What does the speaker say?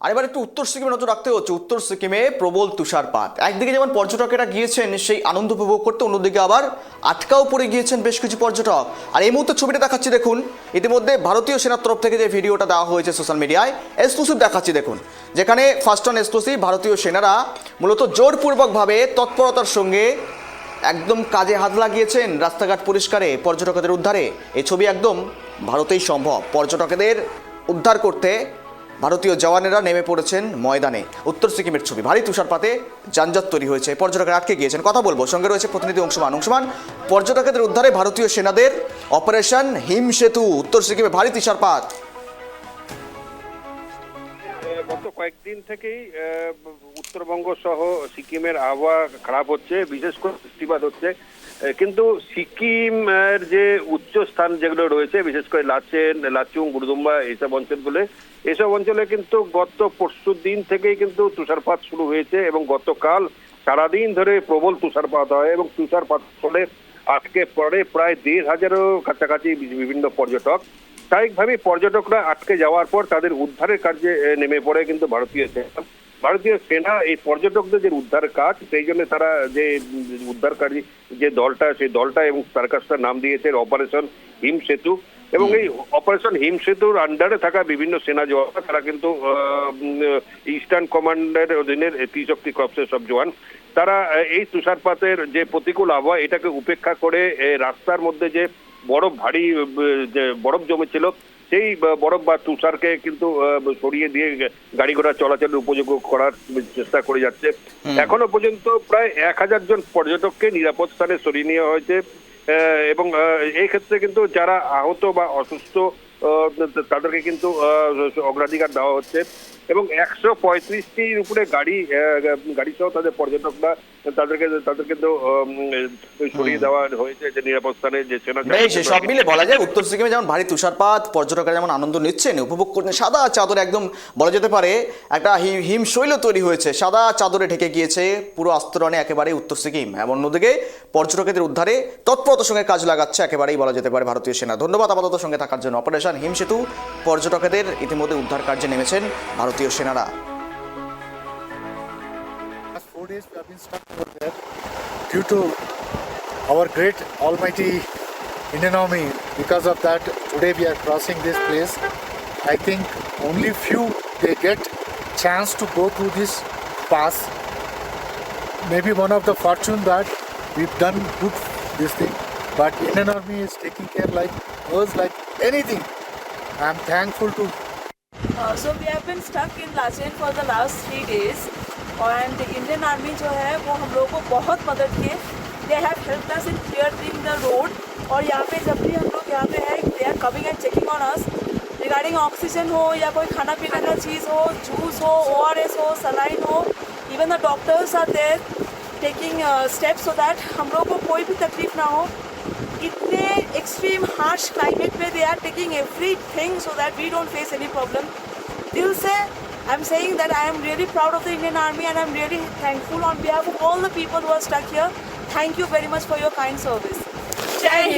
আর এবার একটু উত্তর সিকিমে নজর রাখতে হচ্ছে। উত্তর সিকিমে প্রবল তুষারপাত। একদিকে যেমন পর্যটকেরা গিয়েছেন সেই আনন্দ উপভোগ করতে, অন্যদিকে আবার আটকাও পড়ে গিয়েছেন বেশ কিছু পর্যটক। আর এই মুহূর্তে ছবিটা দেখাচ্ছি দেখুন, ইতিমধ্যে ভারতীয় সেনার তরফ থেকে যে ভিডিওটা দেওয়া হয়েছে সোশ্যাল মিডিয়ায়, এক্সক্লুসিভ দেখাচ্ছি দেখুন, যেখানে ফার্স্ট অন এক্সক্লুসিভ ভারতীয় সেনারা মূলত জোরপূর্বকভাবে তৎপরতার সঙ্গে একদম কাজে হাত লাগিয়েছেন রাস্তাঘাট পরিষ্কারে, পর্যটকদের উদ্ধারে। এই ছবি একদম ভারতেই সম্ভব। পর্যটকদের উদ্ধার করতে ভারতীয় জওয়ানেরা নেমে পড়েছেন ময়দানে। উত্তর সিকিমের ছবি, ভারী তুষারপাতে যানজট তৈরি হয়েছে, পর্যটকেরা আটকে গিয়েছেন। কথা বলবো, সঙ্গে রয়েছে প্রতিনিধি অংশমান। পর্যটকদের উদ্ধারে ভারতীয় সেনাদের অপারেশন হিম সেতু। উত্তর সিকিমে ভারী তুষারপাত। গত কয়েকদিন থেকেই উত্তরবঙ্গ সহ সিকিমের আবহাওয়া খারাপ হচ্ছে, বিশেষ করে বৃষ্টিপাত হচ্ছে। কিন্তু সিকিমের যে উচ্চ স্থান যেগুলো রয়েছে, বিশেষ করে লাচেন, লাচুং, গুরুদুম্বা, এসব অঞ্চলে কিন্তু গত পরশু দিন থেকেই কিন্তু তুষারপাত শুরু হয়েছে এবং গতকাল সারাদিন ধরে প্রবল তুষারপাত হয় এবং তুষারপাত ফলে আটকে পড়ে প্রায় 1,500 কাছাকাছি বিভিন্ন পর্যটক। স্বাভাবিকভাবে পর্যটকরা আটকে যাওয়ার পর তাদের উদ্ধারের কাজে নেমে পড়ে কিন্তু ভারতীয় সেনা এই পর্যটকদের যে উদ্ধার কাজ, সেই জন্য তারা যে উদ্ধারকারী যে দলটা, সেই দলটা এবং তার কাজটার নাম দিয়েছে অপারেশন হিম সেতু। এবং এই অপারেশন হিম সেতুর আন্ডারে থাকা বিভিন্ন সেনা জওয়ান, তারা কিন্তু ইস্টার্ন কমান্ডের অধীনের ত্রিশক্তি কর্পসের সব জওয়ান, তারা এই তুষারপাতের যে প্রতিকূল আবহাওয়া এটাকে উপেক্ষা করে রাস্তার মধ্যে যে ভারী বরফ জমেছিল, সেই বরফ বা তুষারকে কিন্তু সরিয়ে দিয়ে গাড়ি ঘোড়া চলাচলের উপযোগ করার চেষ্টা করে যাচ্ছে। এখনো পর্যন্ত প্রায় 1,000 জন পর্যটককে নিরাপদ স্থানে সরিয়ে নেওয়া হয়েছে এবং এই ক্ষেত্রে কিন্তু যারা আহত বা অসুস্থ তাদেরকে কিন্তু অগ্রাধিকার দেওয়া হচ্ছে এবং 135টির উপরে গাড়ি সহ তাদের পর্যটকরা তাদেরকে তো সরিয়ে দেওয়া হয়েছে যে নিরাপদ স্থানে। যে সেনা সব মিলে বলা যায় উত্তর সিকিমে যেমন ভারী তুষারপাত, পর্যটকরা যেমন আনন্দ নিচ্ছেন, উপভোগ করছেন। সাদা চাদরে একদম বলা যেতে পারে একটা হিমশৈল তৈরি হয়েছে, সাদা চাদরে ঢেকে গিয়েছে পুরো আস্তরণে একেবারে উত্তর সিকিম। এবং অন্যদিকে পর্যটকদের উদ্ধারে তৎপরতার সঙ্গে কাজ লাগাচ্ছে একেবারেই বলা যেতে পারে ভারতীয় সেনা। ধন্যবাদ আপাতত সঙ্গে থাকার জন্য। অপারেশন হিম সেতু, পর্যটকদের ইতিমধ্যে উদ্ধার কার্যে নেমেছেন ভারতীয় সেনারা। 4 days we have been stuck over there due to our great almighty Indian Army. Because of that, today we are crossing this place. I think only few they get chance to go through this pass. Maybe one of the fortune that we've done good this thing, but Indian Army is taking care like us like anything. I'm thankful to. So we have been stuck in Lachen for the last 3 days. And Indian army जो है वो हम लोगों को बहुत मदद किए। They have helped us in clearing the road. और यहाँ पे जब भी हम लोग यहाँ पे है, they are coming and checking on us regarding oxygen हो या कोई खाना पीना का चीज़ हो, जूस हो, ORS हो, सलाइन हो। Even the doctors are there taking steps so that हम लोग को कोई भी तकलीफ ना हो। इतने एक्सट्रीम हार्श क्लाइमेट में they are taking everything so that we don't face any problem. दिल से I'm saying that I am really proud of the Indian Army and I'm really thankful on behalf of all the people who are stuck here. Thank you very much for your kind service. Jai Hind.